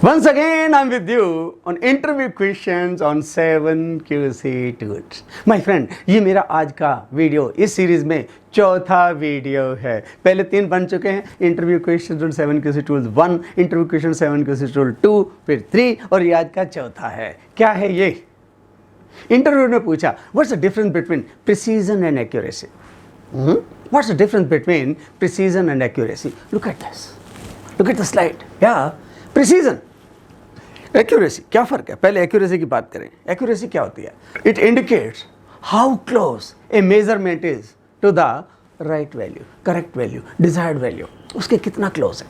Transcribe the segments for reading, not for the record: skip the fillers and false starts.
Once again, I'm with you on interview questions on 7QC tools. My friend, ये मेरा आज का video इस सीरीज में चौथा वीडियो है। पहले 3 बन चुके हैं, interview question on 7QC tools 1, interview question 7QC tool 2, फिर 3 और ये आज का चौथा है। क्या है ये? इंटरव्यू ने पूछा, what's the difference between precision and accuracy? What's the difference between precision and accuracy? Look at this, look at the slide. या प्रिसीजन, एक्यूरेसी, क्या फ़र्क है? पहले एक्यूरेसी की बात करें। एक्यूरेसी क्या होती है? It indicates how close a measurement is to the right value, correct value, desired value, उसके कितना क्लोज है।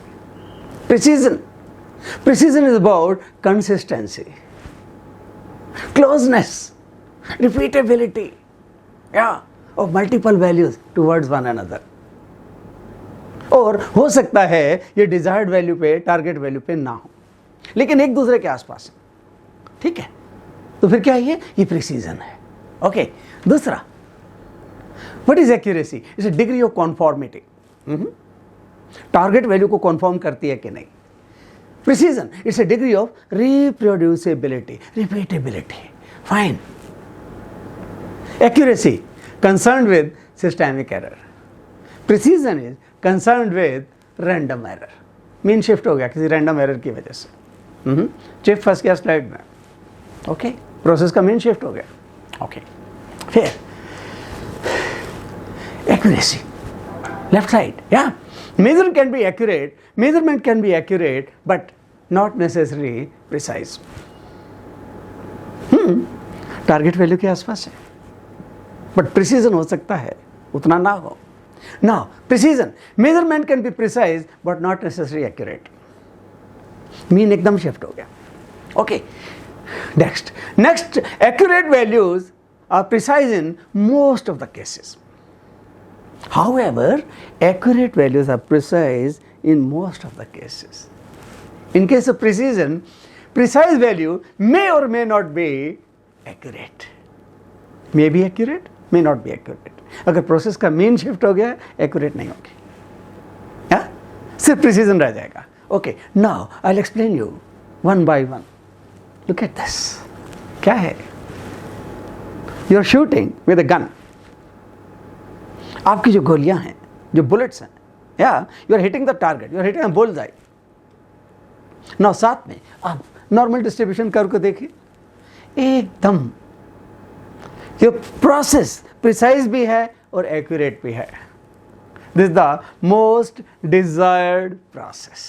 Precision, precision is about consistency, closeness, repeatability of multiple values towards one another. और हो सकता है ये डिजायर्ड वैल्यू पे, target value पे ना हो, लेकिन एक दूसरे के आसपास है। ठीक है, तो फिर क्या है ये प्रिसीजन है। ओके, दूसरा, what is accuracy? It's a degree of conformity. Target value को कॉन्फॉर्म करती है कि नहीं। Precision, it's a degree of reproducibility, repeatability. Fine. Accuracy concerned with systemic error, precision is concerned with random error. Mean shift हो गया किसी random error की वजह से, चिप फंस गया स्लाइड में। ओके, प्रोसेस का मीन शिफ्ट हो गया। ओके, फिर एक्यूरेसी, लेफ्ट साइड। या measurement can be accurate, measurement can be accurate but not necessary precise. Target value के आसपास है, बट प्रिसीजन हो सकता है उतना ना हो। Now, precision, measurement can be precise but not necessarily accurate. Mean एकदम shift हो गया। Okay, next, accurate values are precise in most of the cases. However, accurate values are precise in most of the cases. In case of precision, precise value may or may not be accurate. May be accurate, may not be accurate. अगर process का mean shift हो गया, accurate नहीं होगी, सिर्फ precision रह जाएगा। Okay, now I will explain you one by one. Look at this, क्या है? You are shooting with a gun. आपकी जो गोलियां हैं, जो बुलेट्स हैं, या you are hitting the target, you are hitting a bullseye. Now साथ में आप नॉर्मल डिस्ट्रीब्यूशन कर्व को देखिए, एकदम ये प्रोसेस प्रिसाइज भी है और एक्यूरेट भी है। This is the most desired process.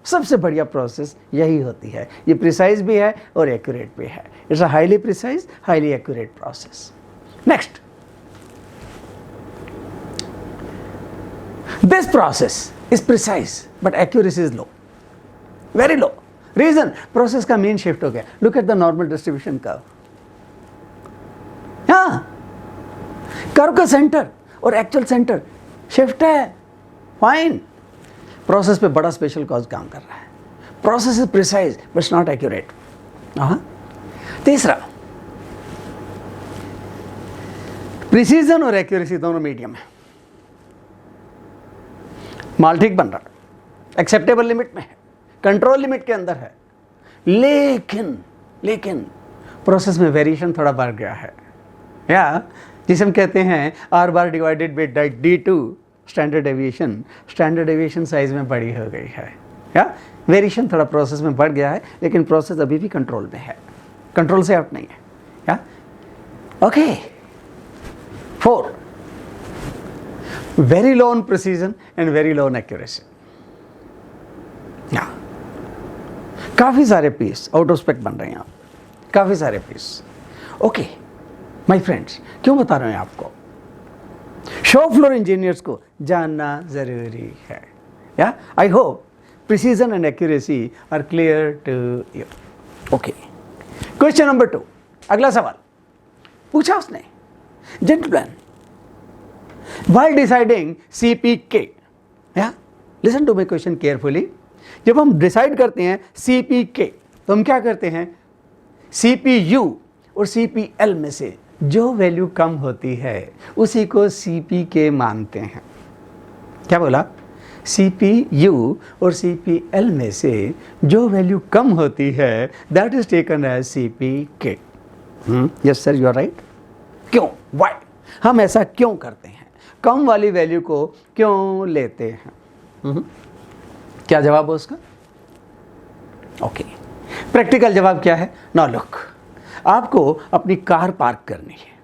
सबसे बढ़िया प्रोसेस यही होती है, ये प्रिसाइज भी है और एक्यूरेट भी है। It's a highly precise, highly accurate process. Next, this process is precise but accuracy is low, very low. Reason, process का मीन शिफ्ट हो गया। Look at the normal distribution curve. Curve का centre और actual centre shift है। Fine, process पे बड़ा special cause काम कर रहा है। Process is precise but not accurate. तीसरा, प्रिसीजन और एक्यूरेसी दोनों मीडियम है। माल ठीक बन रहा है, एक्सेप्टेबल लिमिट में है, कंट्रोल लिमिट के अंदर है, लेकिन प्रोसेस में वेरिएशन थोड़ा बढ़ गया है, या जिसे हम कहते हैं R bar divided by D2 standard deviation. Standard deviation size में बड़ी हो गई है, या वेरिएशन थोड़ा प्रोसेस में बढ़ गया है, लेकिन प्रोसेस अभी भी कंट्रोल में है, कंट्रोल से आउट नहीं है। या okay, 4, very low on precision and very low on accuracy. काफ़ी सारे पीस आउट ऑफ स्पेक बन रहे हैं, काफ़ी सारे पीस। ओके माय फ्रेंड्स, क्यों बता रहे हैं आपको? शॉप फ्लोर इंजीनियर्स को जानना जरूरी है। Yeah I hope precision and accuracy are clear to you. Okay, question number 2, अगला सवाल पूछा उसने, gentleman, while deciding CPK, yeah listen to my question carefully. जब हम डिसाइड करते हैं CPK, तो हम क्या करते हैं? CPU और CPL में से जो वैल्यू कम होती है उसी को CPK मानते हैं। क्या बोला? CPU और CPL में से जो वैल्यू कम होती है that is taken as CPK। Yes sir, you are right. क्यों, वाई, हम ऐसा क्यों करते हैं, कम वाली वैल्यू को क्यों लेते हैं? क्या जवाब है उसका? ओके, प्रैक्टिकल जवाब क्या है? नाउ लुक, आपको अपनी कार पार्क करनी है,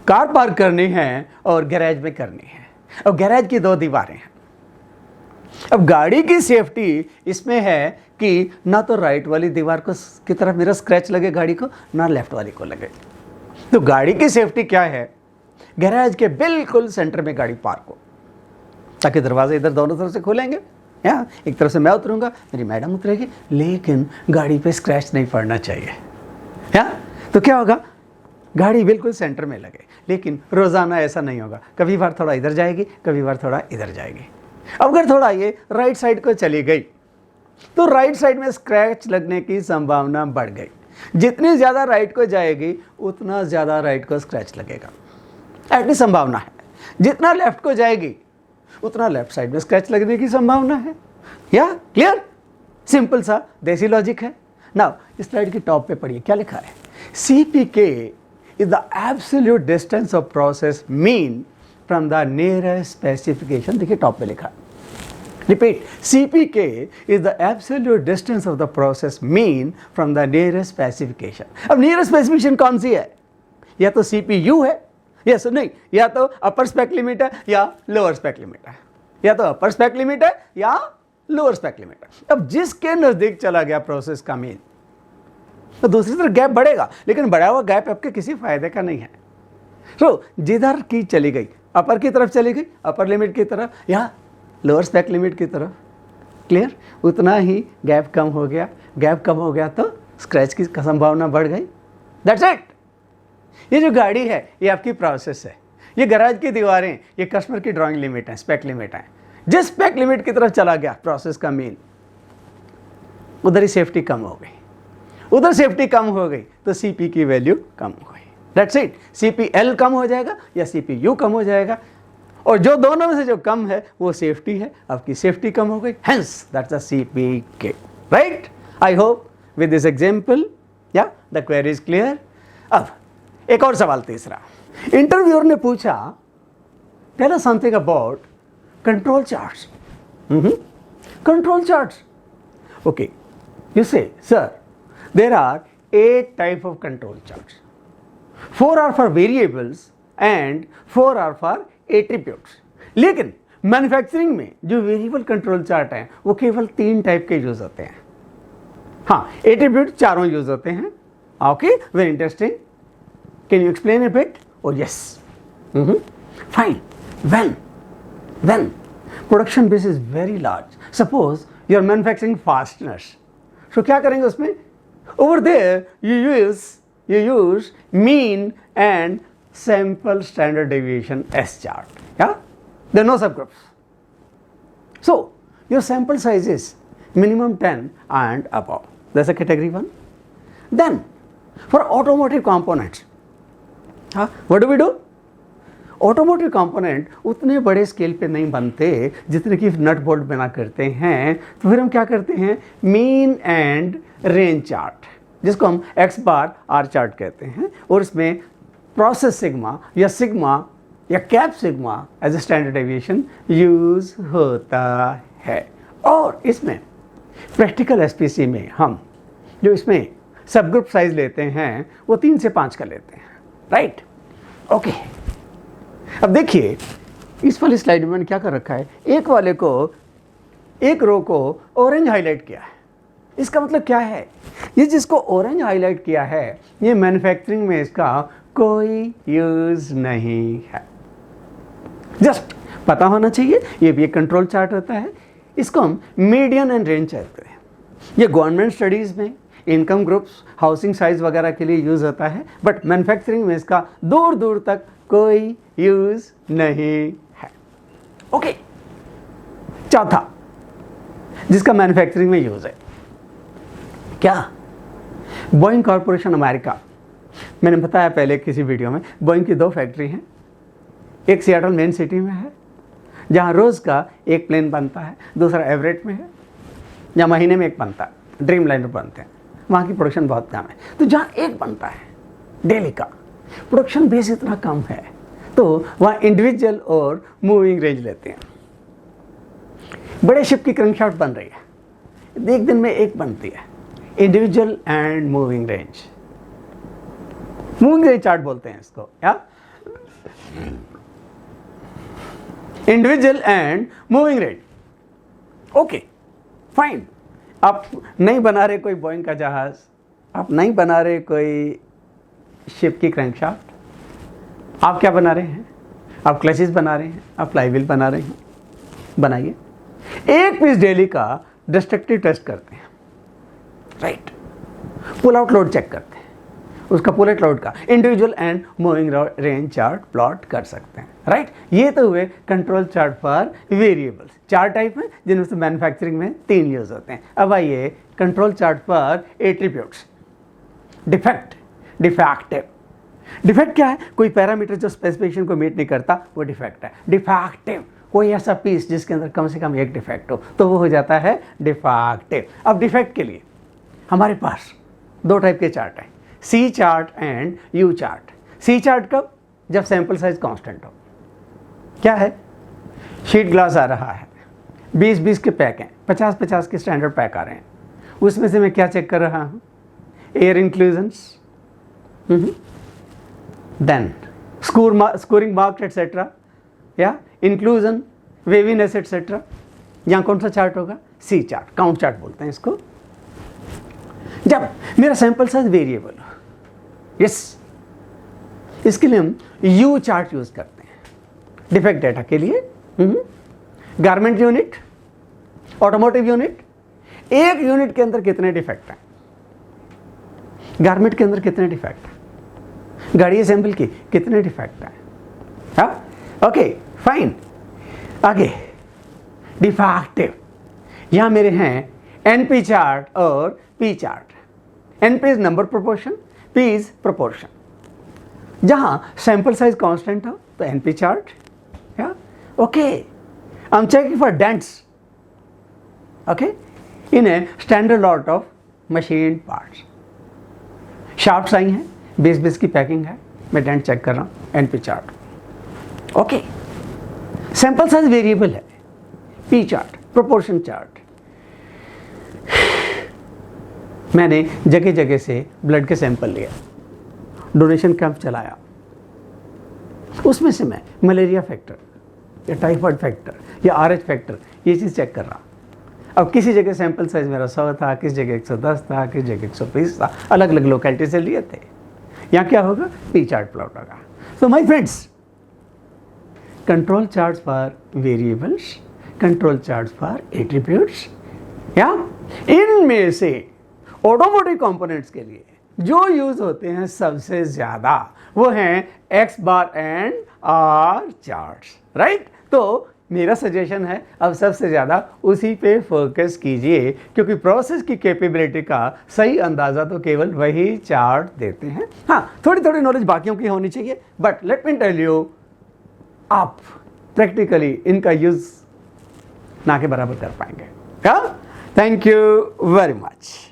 कार पार्क करनी है और गैरेज में करनी है, और गैरेज की 2 दीवारें हैं। अब गाड़ी की सेफ्टी इसमें है कि ना तो राइट वाली दीवार को की तरफ मेरा स्क्रैच लगे गाड़ी को, ना लेफ्ट वाली को लगे। तो गाड़ी की सेफ्टी क्या है? गैरेज के बिल्कुल सेंटर में गाड़ी पार्क हो, ताकि दरवाजे इधर दोनों तरफ से खोलेंगे, या एक तरफ से मैं उतरूंगा, मेरी मैडम उतरेगी, लेकिन गाड़ी पे स्क्रैच नहीं पड़ना चाहिए। या तो क्या होगा, गाड़ी बिल्कुल सेंटर में लगे। लेकिन रोज़ाना ऐसा नहीं होगा, कभी बार थोड़ा इधर जाएगी, कभी बार थोड़ा इधर जाएगी। अब अगर थोड़ा ये राइट साइड को चली गई तो राइट साइड में स्क्रैच लगने की संभावना बढ़ गई। जितनी ज़्यादा राइट को जाएगी उतना ज़्यादा राइट को स्क्रैच लगेगा, ऐसी संभावना है। जितना लेफ्ट को जाएगी उतना लेफ्ट साइड में स्क्रैच लगने की संभावना है। या क्लियर? सिंपल सा देसी लॉजिक है। नाउ इस स्लाइड की टॉप पे पढ़िए क्या लिखा है। CPK is the absolute distance of process mean from the nearest specification। देखिए टॉप पे लिखा है, repeat, CPK is the absolute distance of the process mean from the nearest specification। अब nearest specification कौन सी है? या तो CPU है, यस नहीं, या तो अपर स्पेक लिमिट है या लोअर स्पेक लिमिट है, या तो अपर स्पेक लिमिट है या लोअर स्पेक लिमिट है। अब जिसके नज़दीक चला गया प्रोसेस का मीन, तो दूसरी तरफ गैप बढ़ेगा, लेकिन बढ़ा हुआ गैप आपके किसी फायदे का नहीं है। तो जिधर की चली गई, अपर की तरफ चली गई, अपर लिमिट की तरफ या लोअर स्पेक लिमिट की तरफ, क्लियर, उतना ही गैप कम हो गया। गैप कम हो गया तो स्क्रैच की संभावना बढ़ गई। That's it. ये जो गाड़ी है ये आपकी प्रोसेस है, ये गैराज की दीवारें, ये कस्टमर की ड्राइंग लिमिट है, स्पेक लिमिट है। जिस स्पेक लिमिट की तरफ चला गया प्रोसेस का मीन, उधर ही सेफ्टी कम हो गई। उधर सेफ्टी कम हो गई तो CP की वैल्यू कम हो गई। That's it. CPL कम हो जाएगा या CPU कम हो जाएगा, और जो दोनों में से जो कम है वो सेफ्टी है, आपकी सेफ्टी कम हो गई, hence that's a CPK, right. I hope with this example yeah the query is clear. अब एक और सवाल, तीसरा। इंटरव्यूअर ने पूछा, tell us something about control charts. Control charts, okay, you say sir there are 8 type of control charts. 4 are for variables and 4 are for attributes. लेकिन manufacturing में जो वेरिएबल कंट्रोल चार्ट हैं वो केवल 3 टाइप के use होते हैं। हाँ, एट्रीब्यूट चारों यूज होते हैं। Okay, very interesting. Can you explain a bit? और yes, fine. When production base is very large, suppose you are manufacturing fasteners, तो क्या करेंगे उसमें? Over there, you use mean and sample standard deviation S chart. Yeah, there are no subgroups. So your sample size is minimum 10 and above. That's a category 1. Then for automotive components, what do? Automotive component उतने बड़े scale पे नहीं बनते जितने कि nut bolt बना करते हैं, तो फिर हम क्या करते हैं? मीन एंड रेंज चार्ट, जिसको हम X बार R चार्ट कहते हैं, और इसमें प्रोसेस सिग्मा या cap sigma as a standard deviation use होता है। और इसमें प्रैक्टिकल SPC में हम जो इसमें सब ग्रुप साइज लेते हैं वो 3 से 5 का लेते हैं, राइट। ओके, अब देखिए इस वाली स्लाइड में मैंने क्या कर रखा है, एक रो को ऑरेंज हाईलाइट किया है। इसका मतलब क्या है? ये जिसको ऑरेंज हाईलाइट किया है ये मैन्युफैक्चरिंग में इसका कोई यूज नहीं है। जस्ट पता होना चाहिए, ये भी एक कंट्रोल चार्ट होता है। इसको हम मीडियन एंड रेंज कहते हैं। ये गवर्नमेंट स्टडीज़ में इनकम ग्रुप्स, हाउसिंग साइज वगैरह के लिए यूज़ होता है, बट मैन्युफैक्चरिंग में इसका दूर दूर तक कोई यूज नहीं है। ओके, चौथा जिसका मैन्युफैक्चरिंग में यूज है क्या? Boeing corporation America. मैंने बताया पहले किसी वीडियो में, बोइंग की 2 फैक्ट्री हैं, एक सियाटल मेन सिटी में है, जहाँ रोज़ का एक प्लेन बनता है, दूसरा एवरेट में है, या महीने में एक बनता है, ड्रीम लाइनर बनते हैं, वहाँ की प्रोडक्शन बहुत कम है। तो जहाँ एक बनता है डेली का, प्रोडक्शन बेस इतना कम है, तो वहाँ इंडिविजुअल और मूविंग रेंज लेते हैं। बड़े शिप की क्रैंकशाफ्ट बन रही है, एक दिन में एक बनती है, individual and moving range. Moving range chart बोलते हैं इसको, या individual and moving range. Okay fine, आप नहीं बना रहे कोई बोइंग का जहाज, आप नहीं बना रहे कोई शिप की क्रैंकशाफ्ट, आप क्या बना रहे हैं? आप क्लचेस बना रहे हैं, आप फ्लाईव्हील बना रहे हैं। बनाइए, एक पीस डेली का डिस्ट्रक्टिव टेस्ट करते हैं, right. Pull out load check करते हैं, उसका पुल आउट लोड का individual and moving range chart plot कर सकते हैं, राइट। ये तो हुए कंट्रोल चार्ट फॉर वेरिएबल्स। चार टाइप हैं जिनमें से मैन्युफैक्चरिंग में 3 यूज होते हैं। अब आइए control chart for attributes. Defect, defective. Defect क्या है? कोई पैरामीटर जो स्पेसिफिकेशन को मीट नहीं करता, वो डिफेक्ट है। डिफेक्टिव, कोई ऐसा पीस जिसके अंदर कम से कम एक डिफेक्ट हो, तो वो हो जाता है डिफेक्टिव। अब डिफेक्ट के लिए हमारे पास 2 टाइप के चार्ट हैं, C chart and U chart. C chart कब? जब सैंपल साइज कांस्टेंट हो। क्या है? शीट ग्लास आ रहा है, 20-20 के पैक हैं, 50-50 के स्टैंडर्ड पैक आ रहे हैं। उसमें से मैं क्या चेक कर रहा हूँ? Air inclusions, then scoring marks etcetera, या इंक्लूजन, वेवीनेस एटसेट्रा। यहाँ कौन सा चार्ट होगा? सी चार्ट, काउंट चार्ट बोलते हैं इसको। जब मेरा सैंपल साइज वेरिएबल हो, यस, इसके लिए हम यू चार्ट यूज करते हैं डिफेक्ट डेटा के लिए। गारमेंट यूनिट, ऑटोमोटिव यूनिट, एक यूनिट के अंदर कितने डिफेक्ट हैं? गारमेंट के अंदर कितने डिफेक्ट हैं? गाड़ी असेंबल की कितने डिफेक्ट हैं? हाँ, ओके फाइन। आगे डिफेक्टिव, यहां मेरे हैं एनपी चार्ट और P chart. NP is number proportion, P is proportion. जहां सैंपल साइज कांस्टेंट हो तो एनपी चार्ट, या okay. I am checking for dents, okay, in a standard lot of machine parts. Shafts आई हैं, 20-20 की packing है, मैं डेंट चेक कर रहा हूँ, NP chart, okay. Sample size variable है, पी चार्ट, प्रोपोर्शन चार्ट। मैंने जगह जगह से ब्लड के सैंपल लिया, डोनेशन कैंप चलाया, उसमें से मैं मलेरिया फैक्टर या टाइफाइड फैक्टर या आरएच फैक्टर ये चीज़ चेक कर रहा हूँ। अब किसी जगह सैंपल साइज मेरा 100 था, किसी जगह 110 था, किसी जगह 120 था, अलग अलग लोकेलिटी से लिए थे। यहाँ क्या होगा? पी चार्ट प्लॉट होगा। So my friends, control charts for variables, control charts for attributes, या इनमें से ऑटोमोटिव कंपोनेंट्स के लिए जो यूज होते हैं सबसे ज्यादा वो हैं X bar and R charts, right. तो मेरा सजेशन है अब सबसे ज़्यादा उसी पे फोकस कीजिए, क्योंकि प्रोसेस की कैपेबिलिटी का सही अंदाज़ा तो केवल वही चार्ट देते हैं। हाँ, थोड़ी थोड़ी नॉलेज बाकियों की होनी चाहिए, but let me tell you, आप प्रैक्टिकली इनका यूज़ ना के बराबर कर पाएंगे। हाँ, थैंक यू वेरी मच।